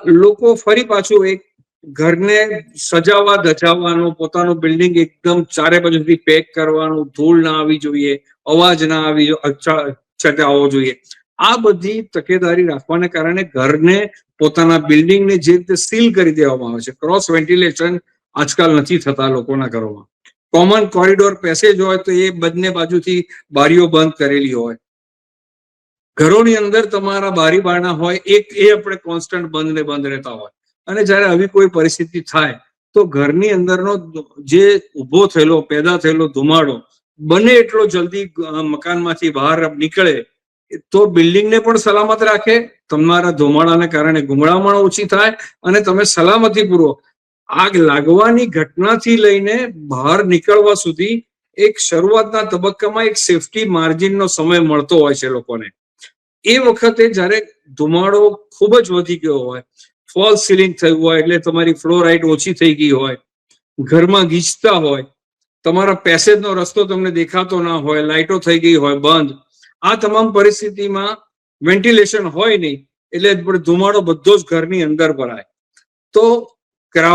લોકો ફરી પાછું એક ઘરને સજાવવા ધજાવવાનું, પોતાનું બિલ્ડિંગ એકદમ ચારે બાજુથી પેક કરવાનું, ધૂળ ના આવી જોઈએ, અવાજ ના આવી ચગાવવો જોઈએ, આ બધી તકેદારી રાખવાને કારણે ઘરને, પોતાના બિલ્ડિંગને જે રીતે સીલ કરી દેવામાં આવે છે. ક્રોસ વેન્ટિલેશન આજકાલ નથી થતા લોકોના ઘરોમાં. કોમન કોરિડોર પેસેજ હોય તો એ બંને બાજુથી બારીઓ બંધ કરેલી હોય. ઘરોની અંદર તમારા બારી બારણા હોય એ આપણે કોન્સ્ટન્ટ બંધ ને બંધ રહેતા હોય. અને જયારે આવી કોઈ પરિસ્થિતિ થાય તો ઘરની અંદરનો જે ઉભો થયેલો, પેદા થયેલો ધુમાડો બને એટલો જલ્દી મકાનમાંથી બહાર નીકળે તો બિલ્ડિંગને પણ સલામત રાખે, તમારા ધુમાડાને કારણે ગુંગળામણ ઓછી થાય અને તમે સલામતીપૂર્વક આગ લાગવાની ઘટનાથી લઈને બહાર નીકળવા સુધી એક શરૂઆતના તબક્કામાં એક સેફટી માર્જિનનો સમય મળતો હોય છે લોકોને. એ વખતે જયારે ધુમાડો ખૂબ જ વધી ગયો હોય, ફોલ્સ સીલિંગ થયું હોય, એટલે તમારી ફ્લોર હાઇટ ઓછી થઈ ગઈ હોય, ઘરમાં ગીચતા હોય, તમારા પેસેજનો રસ્તો તમને દેખાતો ના હોય, લાઇટો થઈ ગઈ હોય બંધ, આ તમામ પરિસ્થિતિમાં વેન્ટિલેશન હોય નહીં એટલે ધુમાડો બધો જ ઘરની અંદર ભરાય. તો